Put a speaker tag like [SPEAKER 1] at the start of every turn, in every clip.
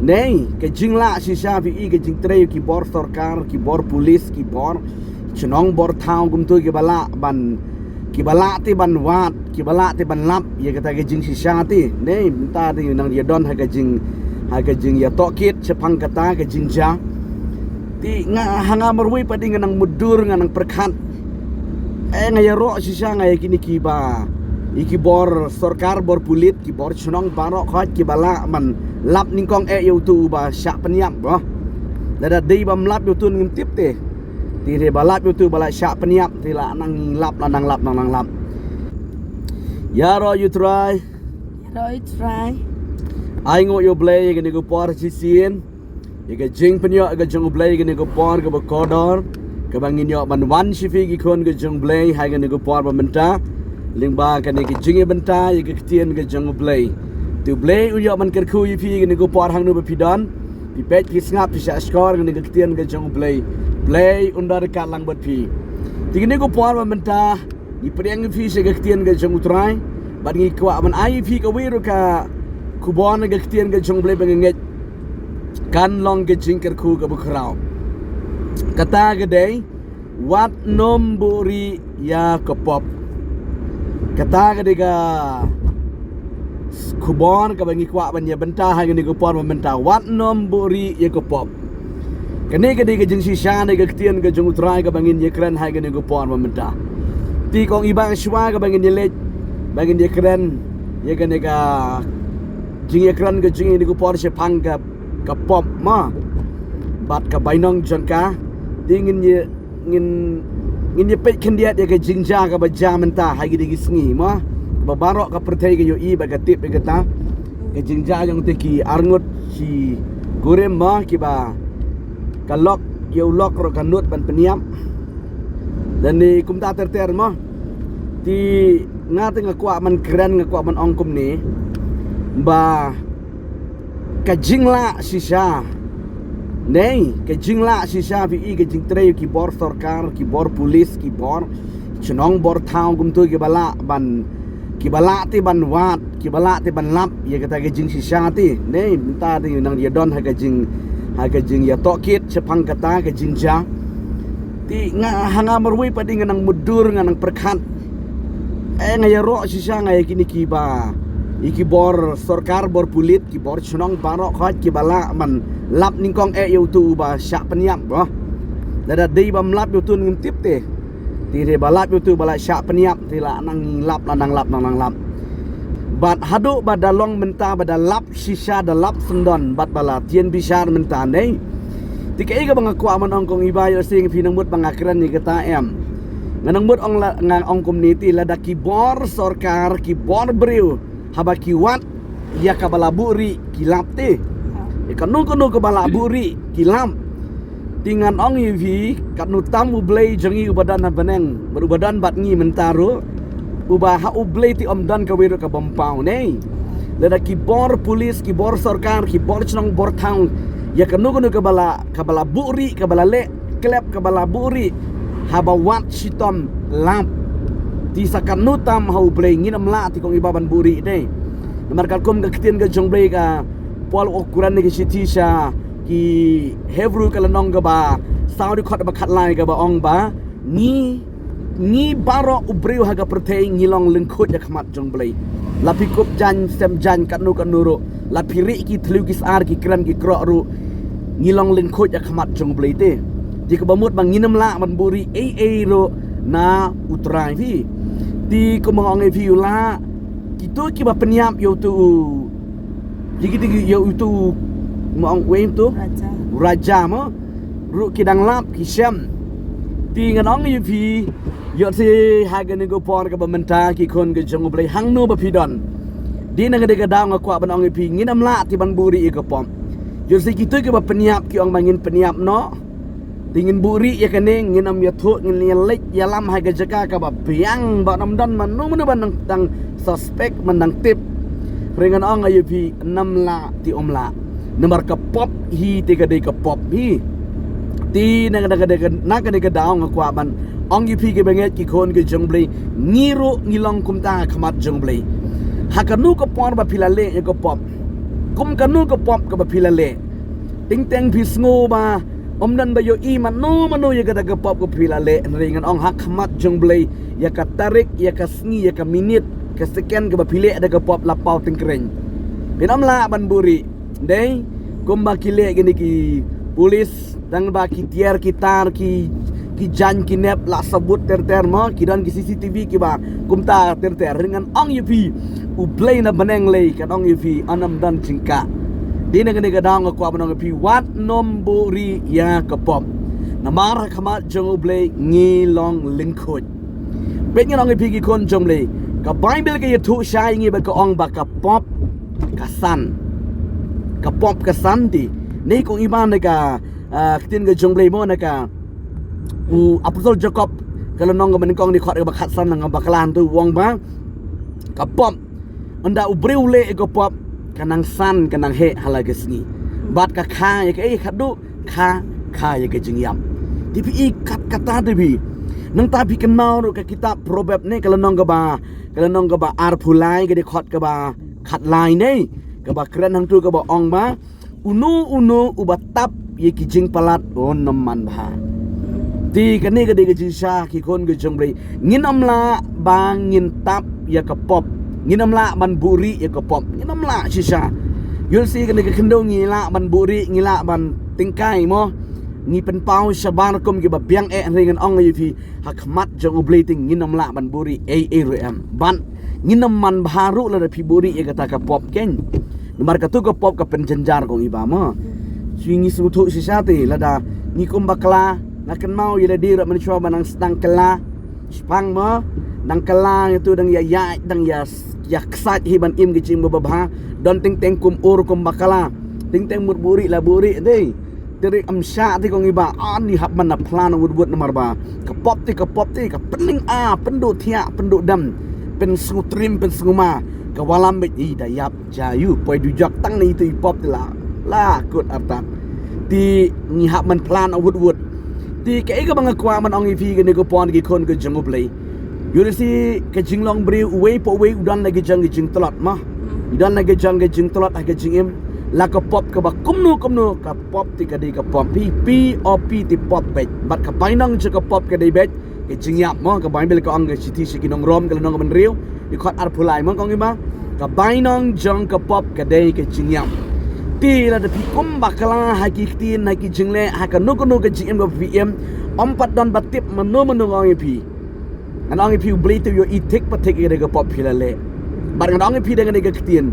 [SPEAKER 1] Nei, ke jing la shisha vi ke jing tre ki bor sarkar ki bor police ki bor chnong bor thau gum tu ki bala ban ki bala ti ban wat ki bala ti ban lap ye kata ke jing shisha ti nei minta ti nang dia don ha ke jing ya tokit sepang kata ke jing ja ti nga hanga merwi padi nang mudur nang perkhat ngaya ro shisha ngaya kini ki ba iki bor sarkar bor pulit ki bor chnong barok khat ki bala man lap ningkong eu tu ba syak peniap boh dada dei bam lap eu tu ngim tip te ti re balap eu tu bala syak peniap ti la nang lap nang lap ya ro you try ai ngo yo blay gani go por chi sien ye ga jing penyo ga jong blay gani go por ga ba kodor ka bangin yo ban wan shifi gi kon ga jong blay hai gani go por ba menta lingba kani ki jingi benta ye ga tien ga jong blay tu blay uyo man ker khu yipi gani go por hang no ba pidon pi pet ki snap pi sha skor gani ga tien ga jong blay undar ka lang bot pi ti gani go por ba menta ni priang fi se ga tien ga jong utrai bat ngi kwa man ai fi ka wiru ka kubon ga tien ga jong blay banget kan long ga jing ker khu ga bu krau kata ga dei wat nom buri ya kopop kata ga diga kubon ka bangi kwa banya benta ha gani ko por benta wat nom buri ye ko pop kene ka diga jing shisha ne ga tien ga jung utrai ka bangin ye kren ha gani ko por benta ti kong ibang shwa ka bangin ye le bangin ye kren ye gani ka jing ye kren ga jing ni ko por se phang ka pop ma bat ka bainong jangka dingin ye ngin ye pet kendiat ye ka jing ja ka baja menta ha gidi gisngi ma babarok ka pertai ke yo i bagatip ke ta ke jingja yang te ki arngut si gorem ma ki ba kalok yo lok ro kanut ban peniam dan ni kum ta ter ma ti ngate ngakwa man keren ngakwa man ongkum ni ba ka jingla sisa nei ke jingla sisa vi ke jing tre ki bor sarkar ki bor police ki bor chnong bor thau gum tu ki bala ban ki bala ti ban wat ki bala ti ban lap ye kata ke jing sisa ti nei minta ti nang dia don ha ke jing ya tokit sepang kata ke jing ja ti nga hanga merwi padi nang mudur nang perkhat ngaya ro sisa ngaya kini ki ba iki bor sarkar bor pulit ki bor chnong barok khat ki bala man lap ningkong eu tu ba syak peniap boh dada dei bam lap eu tu ngim tip te ti re balap itu bala syak peniap ti la nang lap bat hadu badalong menta badalap sisa dalap sendon bat bala tien bisar menta nei ti kai ga bang kwa man ongkong ibayo sing pinang mut bangakran ni kata em nganang mut ong ngang ong community la daki bor sarkar ki bor breu haba ki wat ya ka bala buri ki lap te e kanu ka bala buri ki lap dengan ong yivi kat nutam ublay jangi ubadan baneng berubadan bat ngi mentaro ubaha ublay ti omdan ka wiru ka bompau nei lada ki bor police ki bor sarkar ki bor chnong bor town ya kanu ka bala buri ka bala le klep ka bala buri haba wat sitom lamp ti sakan nutam ha ublay nginam la ti kong ibaban buri nei markal kom ka kitien ka jonglay ka pol ukuran ni ki sa ki hevru kala nong ga ba saudi khot ba khat lai ga ba ong ba ni baro ubreu haga pertei ngilong lengkhut ya khamat jong blai la pikup jan sem jan kanu ro la phiri ki thlu ki sar ki kran ki kro ru ngilong lengkhut ya khamat jong blai te di ka bamut bang nginam la man buri ro na utrai vi di ko mong vi la kitu ki ba peniap yo tu jigi yo tu mong wem tu raja mo ru kidang lap kisam ti nganong yu phi yo si haga ni go por ka bamenta ki kon ge jong blai hang no ba pidon di nang de ga daw ngakwa banong yu phi nginam la ti ban buri e ko pom yo si kitu ke ba peniap ki ong mangin peniap no tingin buri ya kene nginam ya thu ngin lek ya lam haga jaka ka ba biang ba nam dan man no man ban tang suspect man dang tip ringan ong yu phi nam la ti om la nomor ka pop hi tiga de ka pop hi ti naga de daw ngakwa ban ong gi phi ke banget ki kon ke jongblei ngiro ngilong kumta khamat jongblei hakanu ko por ba pilale e ko pop kum kanu ka pop ka pilale ting teng pisngo ba dan bayo iman manu ya kata ka pop ka pilale ringan ong hakmat jonglei ya ka tarik ya ka sngi ya ka minit ka sekian ka pile ada ka pop lapau ting keren pinamla ban buri dei kum ba kile gini ki polis dan ba ki tiar kitar ki jan ki nep la sabut ter mo ki dan ki CCTV ki ba kumta ter ringan ong yupi u play na baneng lei kan ong yupi anam dan cingka di negeri gadang ko abang yupi wat nombori ya kapop namar khamat jong play ngilong lingkut bet ngong yupi ki kon jong lei ka bible ke tu shai ngi ba ko ong ba kapop kasan di nei kong iman ka kitin ga jong play mo na ka Apostol Jacob kalau nong menikong di khot ke bakhasan nang bakalan tu wong ba kapop anda ubreu le kapop kanang san kanang he halagesni bat ka kha ya ke khadu kha ya ke jingyam tipi ikat kata tipi nang tapi kenal ru ke kitab proverb ne kalau nong ba ar phulai ke di khot ke ba khat lai ne ke ba kren hang tu ke ba ong ba unu ubatap ye ki jing palat on man ba ti kani ke de sha ki kon ge jongbrei nginamla bangin tap ya kapop nginamla ban buri ya kapop nginamla shisha yul si kani ke khendo ngila ban buri ngila ban tingkai mo ngi pen pau shabar kom ge ba biang ringan ong yi fi hakmat jongbrei ting nginamla ban buri ram ban nginam man baru la fi buri ya kata kapop ken nomor katu kapop ka penjenjar kong iba mo swingi sutu shisha ti lada ngi kum bakla nakan mau ila dira mencoba nang sedang kela spang mo nang kela itu dang ya dang ya ksat hiban im gicim babha don ting teng kum kum bakala ting teng buri dei dari amsha ti kong iba an di hab mana plan wud nomor ba kapop ti ka pening pendu thia pendu dam pen sutrim pen sunguma ka walam bet i dayap jayu poi dujak tang ni tu pop ti la kut arta ti ngi hab man plan wud ti ke ga bang kwa man ong ipi ge ne ko pon ge kon ge jong play yurisi ke jinglong bri we udan lagi jang tolot mah udan lagi jang tolot ha ge jing im la ka pop ka ba kumnu ka pop ti ka di ka pop pi op ti pop bet bat ka painang je ka pop ka di bet ke jing yap mo ka bain bel ka ong ge siti sikinong rom ka nong man riu di khot ar phulai mo kong ima ka bainang jang ka pop ka dei ke jing yap ti la de pi kum bakala hakitin haki jingle haka nuku ke jing go VM ompat don batip menu ong pi an ong pi beli tu yo itik patik ge pop pilale bar ngan ong pi dengan ge kitin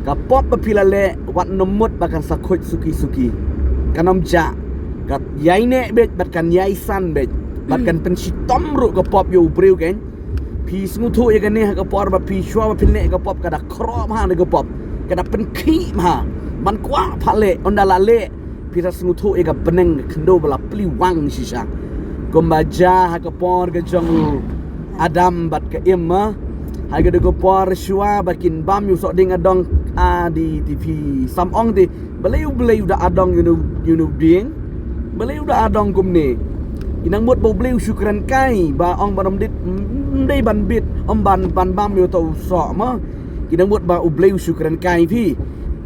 [SPEAKER 1] ka pop pilale wat nomut bakan sakut suki kanom ja kat yaine bet bat kan yaisan bet bat kan pensitom ru ke pop yo breu ken pi smutu ye gane ka por ba pi shwa ba pilne ka pop kada krom ha ge pop kada penki ma man kwa phale ondala le pira smutu ega beneng kendo bala pli wang sisa gombaja ha ka por ga jong adam bat ka imma ha ga de ko por shwa bakin bam yu so ding adong di TV samong di beleu da adong you know ding beleu da adong kumne inang mot bo beleu syukran kai ba ong banom dit ndai ban bit ban bam yu to so ma inang mot ba beleu syukran kai phi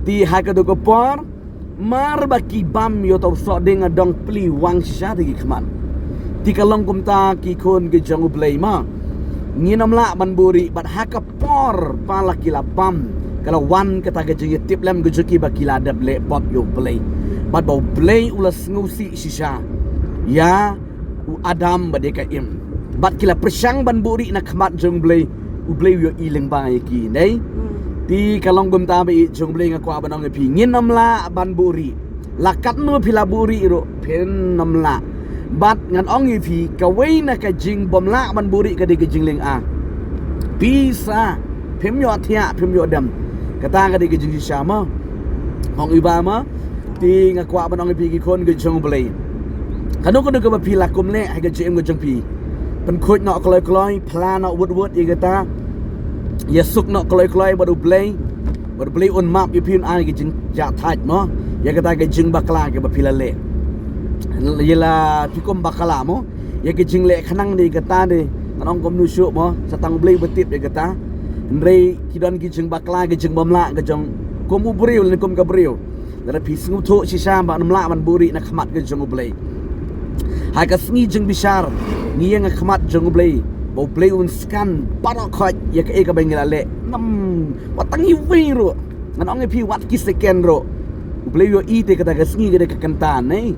[SPEAKER 1] ti hakado ko por mar baki bam yo to so ding adong pli wang sha ti khman ti kalong kumta ki kon ge jang ublei ma nginam la ban buri bat haka por pala kila bam kalau wan kata ge jing tip lam ge juki bakila dab le pop yo play bat bau play ulas ngusi shisha ya u adam badeka im bat kila persang ban buri na khmat jong blei ublei yo ileng ba ki nei ti kalong gum ta be jong blei nga kwa banong pi ngin namla ban buri lakat no pila buri ro pen namla bat ngan ong pi ka wei na ka jing bom la ban buri ka de ka jing leng bisa pem yo thia pem yo dam kata ka de ka jing sha ma ong iba ma ti nga kwa banong pi ki kon ka jong blei kanu ko ka ba pi la kum le ha ka jing go jong pi pen khoj no kloi plan no wud ye kata ya suk no kloi baru play on map you pin ai ke jing ja thaj mo ya kata ke jing bakla ke bapila le yela pikom bakala mo ya ke jing le khanang ni kata de anong kom nu syu mo satang play betip ya kata ndrei kidon ke jing bakla ke jing bomla ke jong kum ubriu le kum gabriu la pi sngu tho shisha ba namla ban buri na khmat ke jong ublei hai ka sngi jeng bishar ngieng khmat jong ublei bo blei un scan para khoj ya ka e ka bengila le nam watangi wiru ngan ong pi wat ki second ro ublei yo i te ka ta ka sngi ke ka kantan nei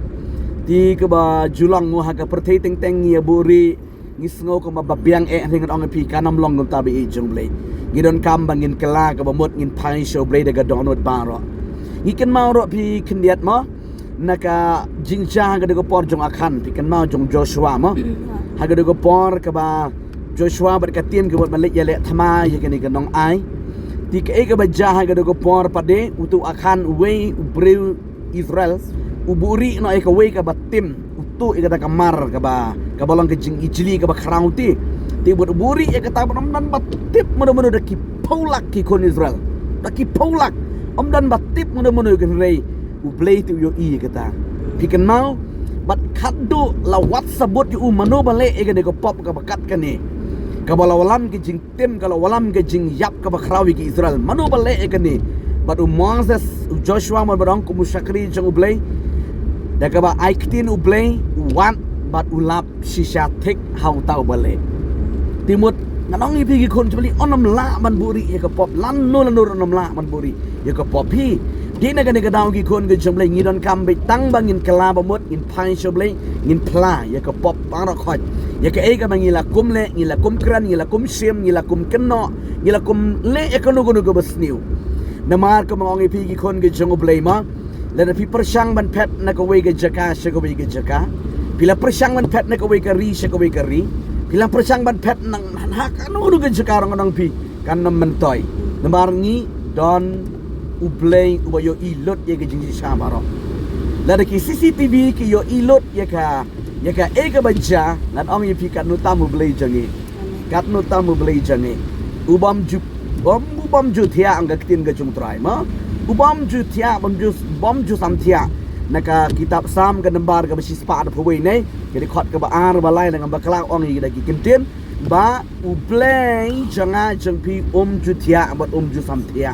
[SPEAKER 1] ti ka ba julang ngo ha ka perthei teng teng ngia buri ngisngo ko mababiang ringan ong pi kanam long ngom tabi i jong blei ngidon kam bangin kala ka bamot ngin pai show blei de ga donot baro ngiken mau ro pi kendiat mo naka jingcha ga de ko por jong akhan pi kan mau jong Joshua mo ha ga de ko por ka ba Joshua ber ka tim ke bot malik ya le thama ye ke ni ka nong ai ti ka e ka ba ja ha ga de ko por pade utu akhan we ubreu Israel uburi no e ka we ka batim utu e ka kamar ka bolong ke jing ijli ka ba krauti ti bot uburi e ka ta dan batip mono da ki paulak ki kon Israel da ki paulak dan batip mono ke rei ublei tu yo i ka ta pikan mau bat khaddu la wat sabut yu mano bale e ka de ko pop ka bakat ka ni ka bala walam ke jing tem ka walam ke jing yap ka ba krawi ki Israel mano bale e ka ni bat Moses Joshua mo barang ko musyakri jang ublei da ka ba aiktin ublei wan bat ulap shisha tek hau tau bale timut nganong ipi gi kon jeli onam la man buri ya ka pop lan no onam la man buri ya ka pop hi di na ka daw gi kon ge jomle ngidon kam be tang bangin kala bamot in pai shoble ngin pla ya ka pop para khoj ya ka e ka bangila kumle ngila kum kran ngila kum sim ngila kum kenno ngila kum le e ka no go basniu namar ka mong ipi gi kon ge jongoble ma la da pi persang ban pet na ka we ge jaka she ka we ge jaka pila persang ban pet na ka we ka ri she ka we ka ri pila persang ban pet nang hak anu ge jaka rong nang pi kan nam mentoy namar ngi don ublei ubayo ilot ye ke jing shamaro la de ki CCTV ki yo ilot ye ka e ka baja ngan ong ye pi kat nu tamu blei jangi kat nu tamu blei jangi ubam ju thia ang tin ga chung trai ma ubam ju thia bom ju sam thia naka kitab sam ka nambar ka basi spa da phoi nei ke khot ka ba ar ba lai ngam ba kala ong ye da ki kintin ba ublei janga jang pi ju thia bat ju sam thia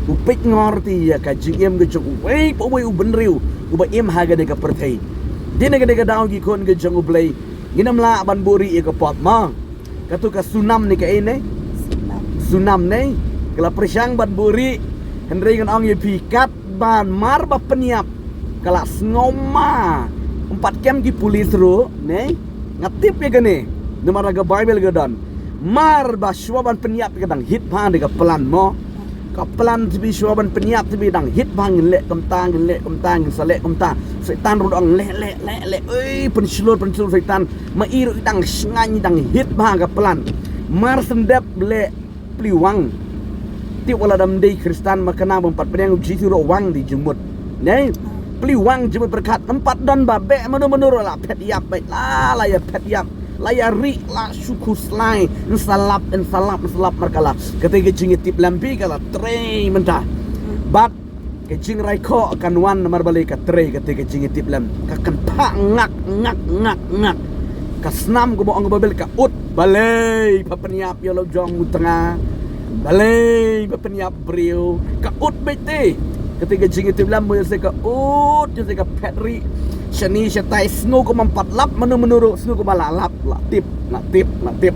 [SPEAKER 1] upik ngorti ya ka jingem ge jong wei po wei uben riu uba im haga de ka perthei dine ge de daw gi kon ge jong ublei ginam la ban buri e ka pop ma ka tu ka sunam ni ka ene sunam nei kala persang ban buri henry ngan ong ye pikat ban mar ba peniap kala ngoma 4 kem gi polis ro nei ngatip ye gane nemara ga bible ga dan mar ba shwa ban peniap ka dang hit phan de ka plan mo ka plan tibi shuaban peniap tibi dang hit bangin le kam tang sale kam ta setan ru dang le oi pensulur setan ma iru dang ngany dang hit bang ka plan mar sendep le pliwang ti wala dam dei Kristan makana bompat pedang jitu ro wang di jumut nei pliwang jumut berkat 4 don ba be manu la pet yap baik la ya pet yap layari la syukus lai salap markala ketika jingit tip lampi kala trei mentah bat ke jing rai kho kan wan mar balik ka trei ketika jingit tip lam ka kan pa ngak ka snam go ong babel ka ut balai pa peniap yo lo jong tengah balai pa peniap brio ka ut bete ketika jingit tip lam mo se ka ut yo se ka petri shani shatai snow ko mampat lap menurut snow ko malalap latip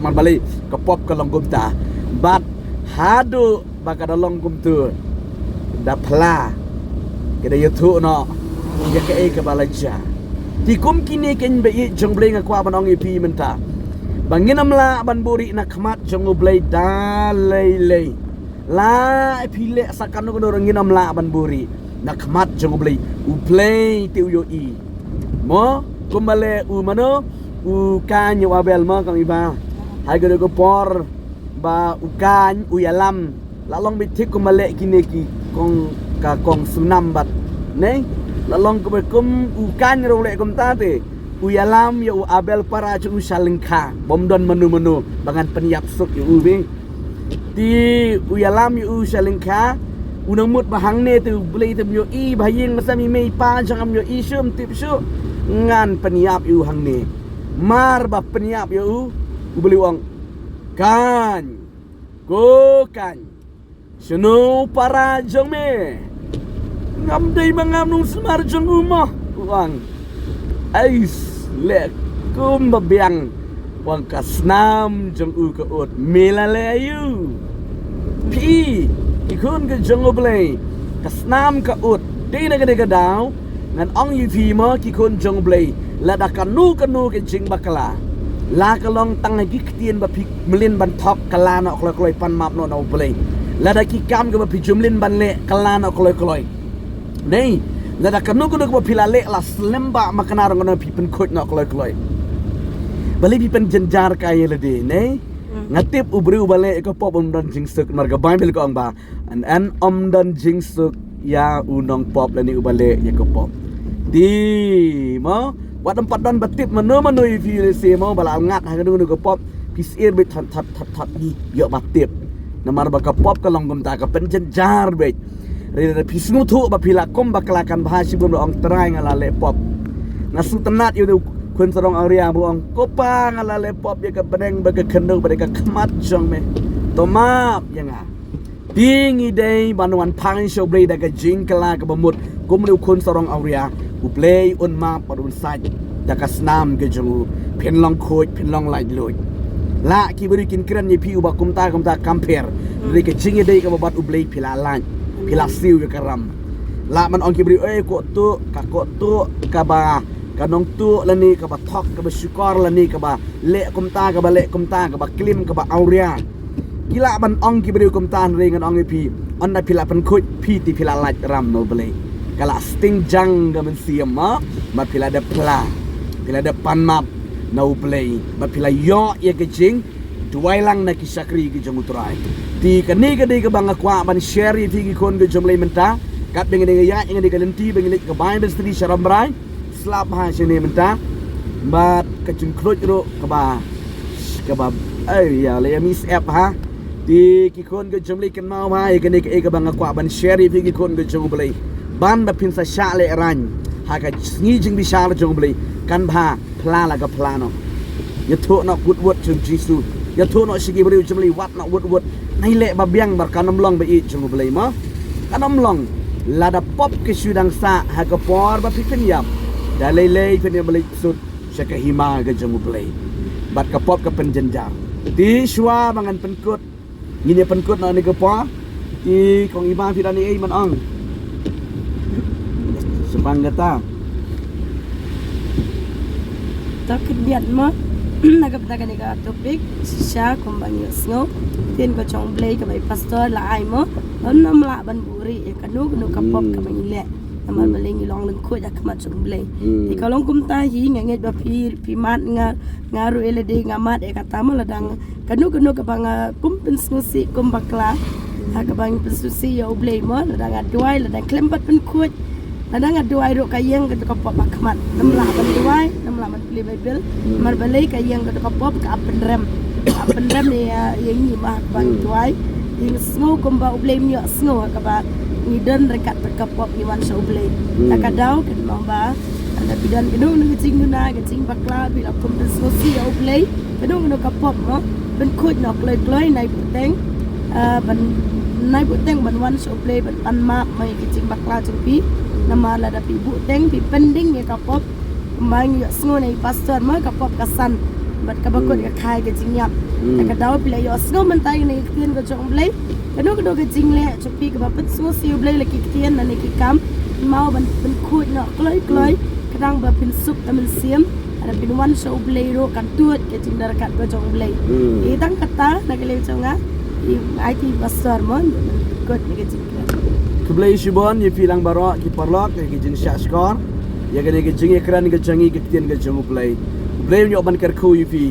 [SPEAKER 1] man bali ke pop ke longgum ta bat hadu baka da longgum tu da pla ke da youtube no ya ke ke balaja ti kum kini ken be jong bleng kwa banong ipi menta banginam la ban buri na khmat jong blei da lei la ipi le sakan ko do nginam la ban buri na khmat jong blei u play tiu yo i mo kumbale u mano u kan yo abel mo kang iba hai go go por ba u kan u yalam la long bitik kumbale kini ki kong sunam bat ne la long ko kum u kan ro le kum ta te u yalam yo u abel para chu salengka bom don menu bangan peniap suk yo u bi ti u yalam yo u salengka unang mut bahang ne tu beli tu yo i bahing masami mei pa jangam yo i sum tip su ngan peniap yu hang ni mar ba peniap yu beli uang kan go kan Sunu para jong me ngam dei mangam nung semar jong rumah wang ais lek kum babiang wang kasnam jong u ka ut melale ayu pi ikun ke jong oblei kasnam ka ut dei na ka daw ngan ong yu pi mo ki kun jong oblei la da kanu ke jing bakala la ka long tang gi ktien ba pik melin ban thok kala na kloi pan map no oblei la da ki kam ke ba pi jumlin ban le kala na kloi nei la da kanu ke ba pilale la slemba makanar ngono pi pen khot na kloi bali pi pen jenjar kaya le de nei ngatip ubru bale ko pop dan jingsuk marga bible ko ang ba an dan jingsuk ya unong pop lani ubale ya ko pop di mo wat tempat dan batip mano ifi se mo bala ngat ha nu ko pop pisir be that ni yo batip namar ba ka pop ka long gum ta ka pen jenjar be re pisnu thu ba pila kom bakalakan bahasi bum ong trai ngala le pop nasu tenat yo kun sarong area buang kopa ngala le pop ya ka bedeng ba ka kendung ba ka khamat jong me to map ya nga dingi dei banuan pang show blade da ka jing kala ka bamut kum lu kun sarong area u play on map padun sai da ka snam ke jong pen long khoj pen long lai loi la ki beri kin kran ni pi u ba kum ta kamper ri ka jing dei ka babat u play pila lan pila siu ya karam la man ong ki beri ko tu ka ba kanong tu lani ka ba thok ka ba syukor lani ka ba le kumta ka ba klim ka ba auria kila ban ong ki beri kumta ringan ong pi on na pila pan khut pi ti pila laj ram no bele kala sting jang ga men siam ma pila de pila de pan map no bele ma pila yo ye ke jing duai lang na ki sakri ki jamutrai ti kani ka dei ka bang kwa ban share ti ki kon ke jomle menta kat bengen ya ingin di kalenti bengen ka bai bestri sharam brai slap ha sini menta bat kacung kroj ro kaba ya le mis app ha di ki kon ke jomli kan mau ha ikani ke bang kwa ban share fi ki kon ke jomli ban ba pin sa sha le ran ha ka ngi jing bi sha le jomli kan bha pla la ka pla no ya tho no wut chung jisu ya tho no sigi bri jomli wat no wut nai le ba biang bar kanam long ba i jomli ma kanam long la da pop ke sudang sa ha ka por ba pin yam dalai pen balik sud syaka hima ga jamu play bat ka pop ka penjenjar ti shwa mangan penkut ngini penkut na ni ka pa ti kong iba pirani ai man ang sepangata
[SPEAKER 2] tak biat mo nagap ta ka topik sha kombanyo snow tin ko chong play ka bai pastor la ai mo nam la ban buri e kanu ka pop ka mangile naman maling ilong lang ko dak mat sum blay ti kalong kum ta hi nge ba pi mat ngaru elede ngamat e kata mo ladang kanu ka bang kum pensusi kum bakla ha ka bang pensusi yo blay mo ladang aduai ladang klempat pen kuat ladang aduai ro kayeng ka pop bakmat namla ban duai namla man beli bible mar balai kayeng ka pop ka apen rem ni yang ni mah bang duai ing snow kum ba blay mi snow ka ba ni dan rekat berkapop ni wan show play takadau kan mau ba ada bidan gedung ni cing guna cing bakla bila kum sosi au play gedung no kapop mo ben khoj nok loi nai puteng ban nai puteng ban wan show play ban pan map mai cing bakla cing pi nama la da pi buteng pi pending ya kapop mang ya sngo nai pastor ma kapop kasan bat kabakot ka khai ke cing yap takadau bila yo sngo mentai ni kien ko chong play kanu ke jing le chopi ke bapat so siu blai laki kien na ki kam mau ban khut no kloi kadang ba pin sup tamen siam ada pin wan show blai ro kan tuat ke jing dar kat ba jong blai e tang kata na ke le chonga i IT pastor mon kot ni ke jing
[SPEAKER 1] ke blai shibon ye pilang baro ki parlok ke jing sha skor ya ke jing ekran ke jangi ke tien ke jong blai nyo ban ker khu yi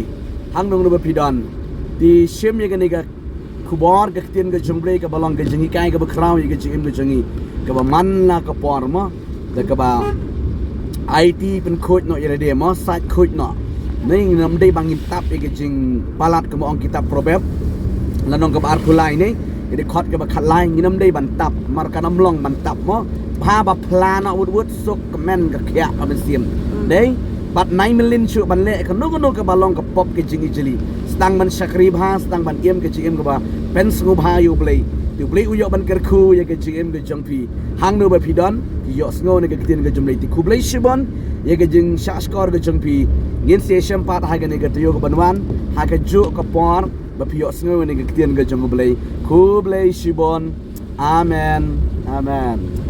[SPEAKER 1] hang nong no ba pidon di sim ye ke kubor ke tien ke jumbre ke balong ke jengi kai ke bakraw ke jim ke jengi ke ba man la ke por mo de ke ba IT pen khoj no yele de mo sat khoj no ning nam dei bangin tap ke jing palat ke mo ong kitab probeb lanong ke bar khulai ni de khot ke ba khalai nginam dei ban tap mar kanam long ban tap mo pha ba plana wut sok ke men ke khya ka ben sim dei bat 9 million chu ban le ke no ke balong ke pop ke jingi jeli stang ban sakri bha stang ban iem ke jim ke ba pen sngu bha yu blai tu blei uyok ban kerku ya ke jing ke jong pi hang no ba pi don pi yok sngo ne ke tin ke jumlei ti ku blei shibon ya ke jing sha skor ke jong pi ngin se shem pat ha ke ne ke tu ke banwan ha ke ju ke por ba pi yok sngo ne ke tin ke jong blei ku blei shibon amen amen